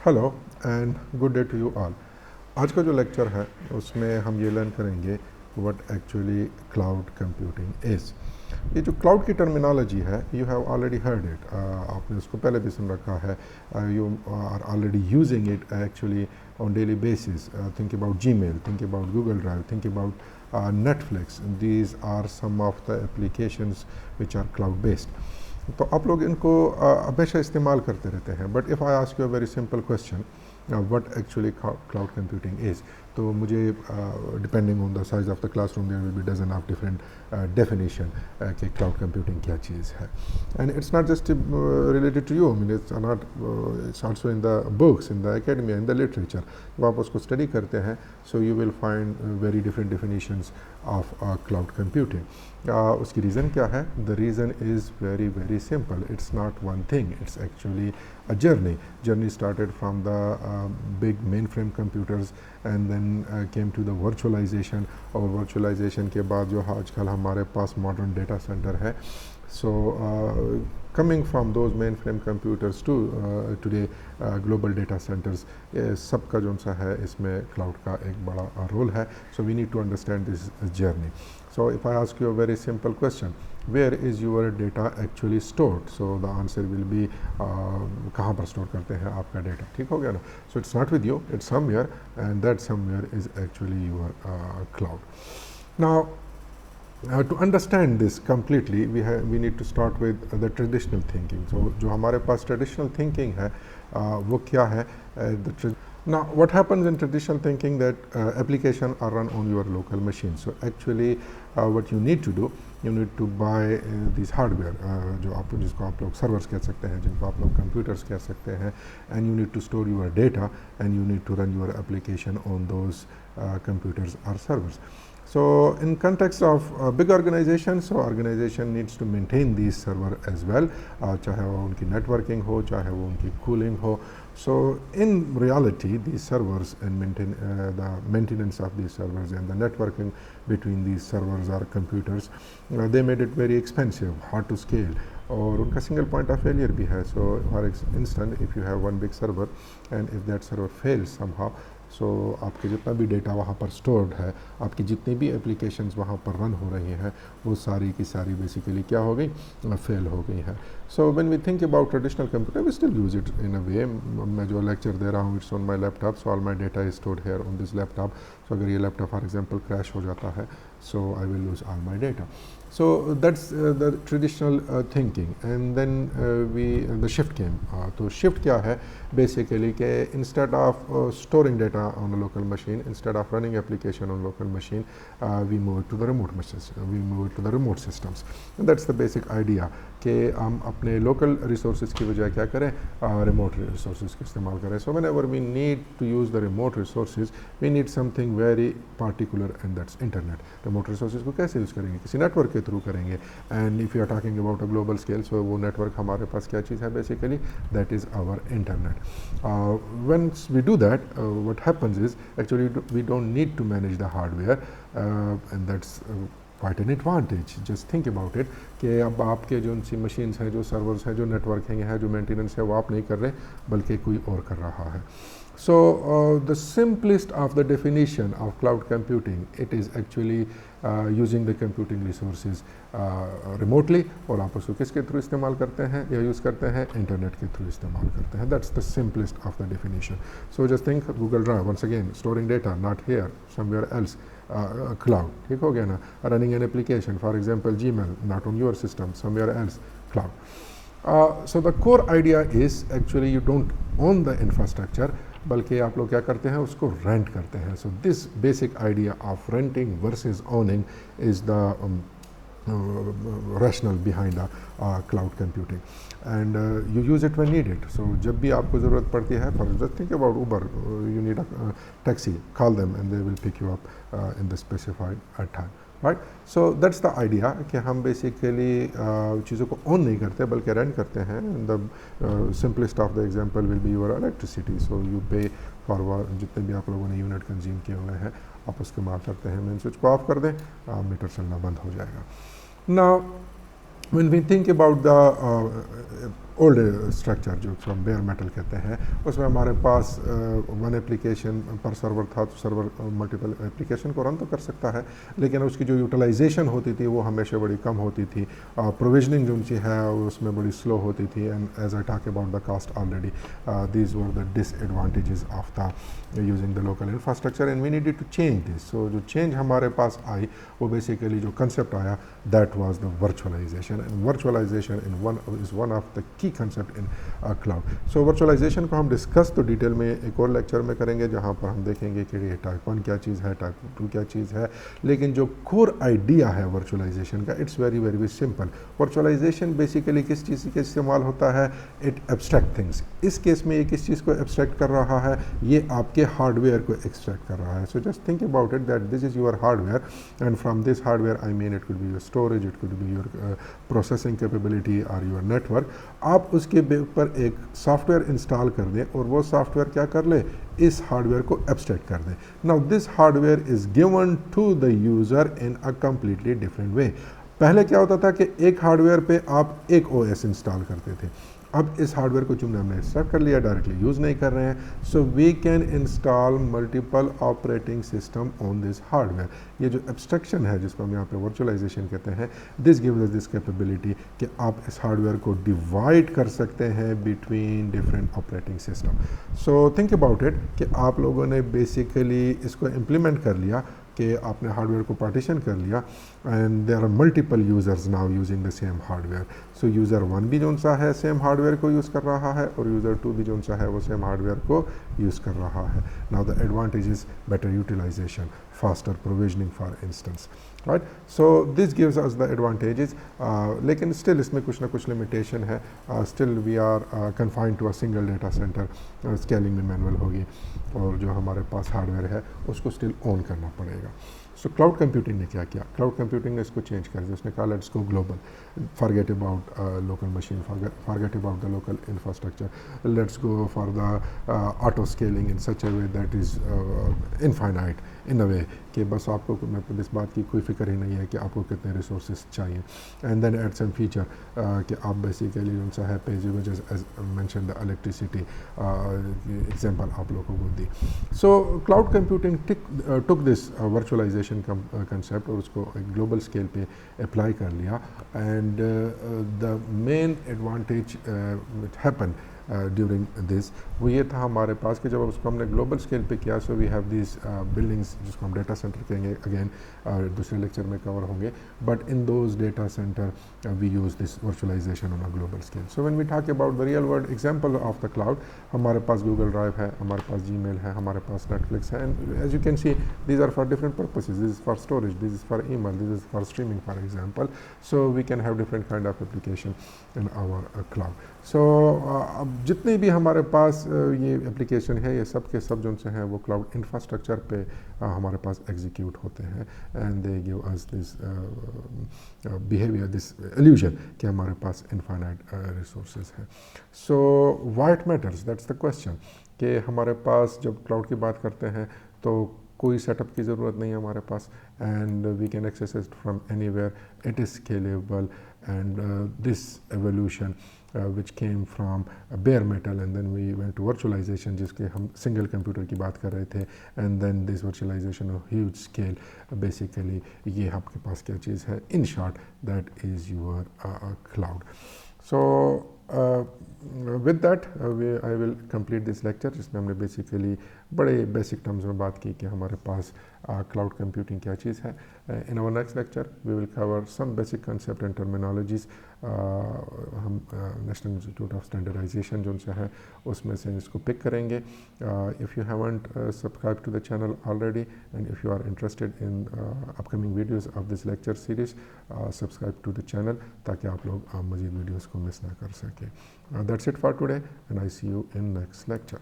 Hello and good day to you all. आज का जो लेक्चर है उसमें हम ये लर्न करेंगे what actually cloud computing is. ये जो क्लाउड की टर्मिनोलॉजी है you have already heard it, आपने उसको पहले भी सुन रखा है, you are already using it actually on daily basis. Think about Gmail, think about Google drive, think about Netflix. These are some of the applications which are cloud based. तो आप लोग इनको हमेशा इस्तेमाल करते रहते हैं। But if I ask you a very simple question, what actually cloud computing is, तो मुझे depending on the size of the classroom there will be dozen of different definition कि क्लाउड कंप्यूटिंग क्या चीज़ है। And it's not just related to you, mean it's also in the books, in the academy, in the literature. जब आप उसको study करते हैं so you will find very different definitions of cloud computing. उसकी reason क्या है? The reason is very very simple. It's not one thing, it's actually a journey started from the big mainframe computers and then came to the virtualization, और virtualization के बाद जो आजकल हमारे पास modern data center है, so coming from those mainframe computers to today global data centers, सबका जो सा है इसमें cloud का एक बड़ा रोल है। So we need to understand this journey. So if I ask you a very simple question, where is your data actually stored? So the answer will be कहाँ पर स्टोर करते हैं आपका डेटा, ठीक हो गया ना? So it's not with you, it's somewhere, and that somewhere is actually your cloud. Now to understand this completely we need to start with the traditional thinking. So जो हमारे पास traditional thinking है वो क्या है? Now what happens in traditional thinking that application are run on your local machine. So actually what you need to do, you need to buy these hardware, जिसको आप लोग servers कह सकते हैं, जिनको आप लोग computers कह सकते हैं, and you need to store your data and you need to run your application on those computers or servers. So in context of big organization, so organization needs to maintain these server as well, चाहे वो उनकी networking हो, चाहे वो उनकी cooling हो. So in reality these servers and the maintenance of these servers and the networking between these servers or computers, they made it very expensive, hard to scale, और उनका single point of failure भी है. So for instance if you have one big server and if that server fails somehow, सो आपके जितना भी data वहाँ पर stored है, आपकी जितनी भी एप्लीकेशंस वहाँ पर रन हो रही हैं, वो सारी की सारी बेसिकली क्या हो गई? फेल हो गई हैं। So when we think about traditional computer we still use it in a way. मैं जो लेक्चर दे रहा हूँ it's on my laptop, so all my data is stored here on this laptop. So अगर ये लैपटॉप फॉर एग्जाम्पल क्रैश हो जाता है, so I will lose all my data. So that's the traditional thinking, and then the shift came. तो shift क्या है? Basically कि instead of storing data on a local machine, instead of running application on local machine, we move to the remote machines, we move to the remote systems. And that's the basic idea कि हम अपने local resources की बजाय क्या करें? Remote resources का इस्तेमाल करें. So whenever we need to use the remote resources, we need something very particular, and that's internet. Remote resources को कैसे यूज़ करेंगे? किसी नेटवर्क के थ्रू करेंगे. And if you are talking about a global scale, so वो network हमारे पास क्या चीज़ है? Basically that is our internet. Once we do that what happens is actually we don't need to manage the hardware, and that's quite an advantage. Just think about it कि अब आपके जो सी मशीन्स हैं, जो सर्वर्स हैं, जो networking है, जो मेंटेनेंस है, वो आप नहीं कर रहे बल्कि कोई और कर रहा है. So the simplest of the definition of cloud computing, it is actually using the computing resources remotely, और आप उसको किसके थ्रू इस्तेमाल करते हैं या यूज़ करते हैं? इंटरनेट के थ्रू इस्तेमाल करते हैं. That's the simplest of the definition. So just think Google Drive, once again storing data not here, somewhere else, cloud, ठीक हो गया ना? Running an application, for example Gmail, not on your system, somewhere else, cloud. So the core idea is actually you don't own the infrastructure, बल्कि आप लोग क्या करते हैं? उसको रेंट करते हैं. So this basic idea of renting versus owning is the rationale behind cloud computing, and you use it when needed. So जब भी आपको ज़रूरत पड़ती है, for just think about Uber, you need a taxi, call them and they will pick you up in the specified time, right? So that's the idea कि हम basically चीज़ों को own नहीं करते बल्कि rent करते हैं. The simplest of the example will be your electricity. So you pay for जितने भी आप लोगों ने यूनिट कंज्यूम किए हुए हैं, आप उसके माफ करते हैं. मेन स्विच को ऑफ कर दें, मीटर चलना बंद हो जाएगा. Now when we think about the old structure जो हम बेयर मेटल कहते हैं, उसमें हमारे पास वन एप्लीकेशन पर सर्वर था, तो सर्वर मल्टीपल एप्लीकेशन को रन तो कर सकता है, लेकिन उसकी जो यूटिलाइजेशन होती थी वो हमेशा बड़ी कम होती थी, प्रोविजनिंग जो उनकी है उसमें बड़ी स्लो होती थी, and as I talk about the cost already, these were the disadvantages of the using the local infrastructure, and we needed to change this. So जो चेंज हमारे पास आई वो बेसिकली जो कंसेप्ट आया, that was the virtualization, and virtualization is one of the key concept in cloud. So virtualization को हम discuss तो detail में एक और लेक्चर में करेंगे, जहाँ पर हम देखेंगे कि ये टाइप 1 क्या चीज़ है, टाइप 2 क्या चीज़ है, लेकिन जो कोर आइडिया है वर्चुअलाइजेशन का, it's very very simple. Virtualization basically किस चीज़ के इस्तेमाल होता है, इट एब्स्ट्रैक्ट थिंग्स. इस केस में ये किस चीज़ को एब्स्ट्रैक्ट कर रहा है, ये आपके हार्डवेयर को एक्सट्रैक्ट कर रहा है. So just think about it that this is your hardware, and from this hardware I mean it could be your storage, it could be your processing capability और योर नेटवर्क. आप उसके ऊपर एक software install कर दें और वो software क्या कर ले, इस हार्डवेयर को एब्स्ट्रैक्ट कर दें. Now this hardware is given to the user in a completely different way. पहले क्या होता था कि एक हार्डवेयर पे आप एक ओएस इंस्टॉल करते थे. अब इस हार्डवेयर को चुनने हमने इंस्टॉल कर लिया, डायरेक्टली यूज़ नहीं कर रहे हैं. So we can install multiple operating system on this hardware. ये जो एब्स्ट्रैक्शन है जिसको हम यहाँ पे वर्चुअलाइजेशन कहते हैं, this gives us this capability कि आप इस हार्डवेयर को डिवाइड कर सकते हैं between different operating system. So think about it कि आप लोगों ने बेसिकली इसको इम्प्लीमेंट कर लिया कि आपने हार्डवेयर को पार्टीशन कर लिया, and there are multiple users now using the same hardware. So user 1 भी जो सा है सेम हार्डवेयर को यूज़ कर रहा है, और यूज़र 2 भी जो सा है वो सेम हार्डवेयर को यूज़ कर रहा है. Now the advantage is better utilization, faster provisioning for instance, right? So this gives us the advantages, लेकिन still इसमें कुछ ना कुछ limitation है. Still we are confined to a single data center. Scaling में manual होगी, और जो हमारे पास हार्डवेयर है उसको स्टिल ऑन करना पड़ेगा. सो क्लाउड कंप्यूटिंग ने क्या किया, क्लाउड कंप्यूटिंग ने इसको चेंज कर दिया. उसने कहा let's go global, forget about local machine, forget about the local infrastructure, let's go for the auto scaling in such a way that is infinite in a way कि बस आपको मतलब इस बात की कोई फिक्र ही नहीं है कि आपको कितने रिसोर्सेज चाहिए. And then add some feature कि आप बेसिकली उनसा है पेज as mention the electricity example आप लोगों को दी. So cloud computing took this virtualization concept और उसको एक ग्लोबल स्केल पे अप्लाई कर लिया. And the main advantage happen during this वो ये था हमारे पास कि जब उसको हमने ग्लोबल स्केल पे किया, so we have this buildings जिसको हम डेटा सेंटर कहेंगे, अगेन दूसरे लेक्चर में कवर होंगे, but in those data center we use this virtualization on a global scale. So when we talk about the real world example of the cloud, हमारे पास Google drive है, हमारे पास Gmail है, हमारे पास नेटफ्लिक्स है, and as you can see these are for different purposes. This is for storage, this is for email, this is for streaming for example. So we can have different kind of application in our cloud. So अब जितने भी हमारे पास ये application है, ये सब के सब जो से हैं वो क्लाउड इंफ्रास्ट्रक्चर पे हमारे पास एग्जीक्यूट होते हैं, and they give us this behaviour, this illusion कि हमारे पास इनफाइनाइट रिसोर्सेज हैं. So why it matters, that's the question कि हमारे पास जब क्लाउड की बात करते हैं तो कोई सेटअप की ज़रूरत नहीं है हमारे पास, and we can access it from anywhere, it is scalable, and this evolution which came from bare metal, and then we went to virtualization जिसके हम सिंगल कंप्यूटर की बात कर रहे थे, and then this virtualization of huge scale, basically ये आपके पास क्या चीज़ है, in short that is your cloud. So with that I will complete this lecture जिसमें हमने basically बड़े बेसिक टर्म्स में बात की कि हमारे पास क्लाउड कंप्यूटिंग क्या चीज़ है. In our next lecture we will cover some basic concept and terminologies. हम नेशनल इंस्टीट्यूट ऑफ स्टैंडर्डाइजेशन जो उनसे है उसमें से इसको पिक करेंगे. If you haven't subscribe to the channel already, and if you are interested in upcoming videos of this lecture series, subscribe to the channel ताकि आप लोग मज़ीद वीडियोज़ को मिस ना कर सकें. That's it for today, and I see you in next lecture.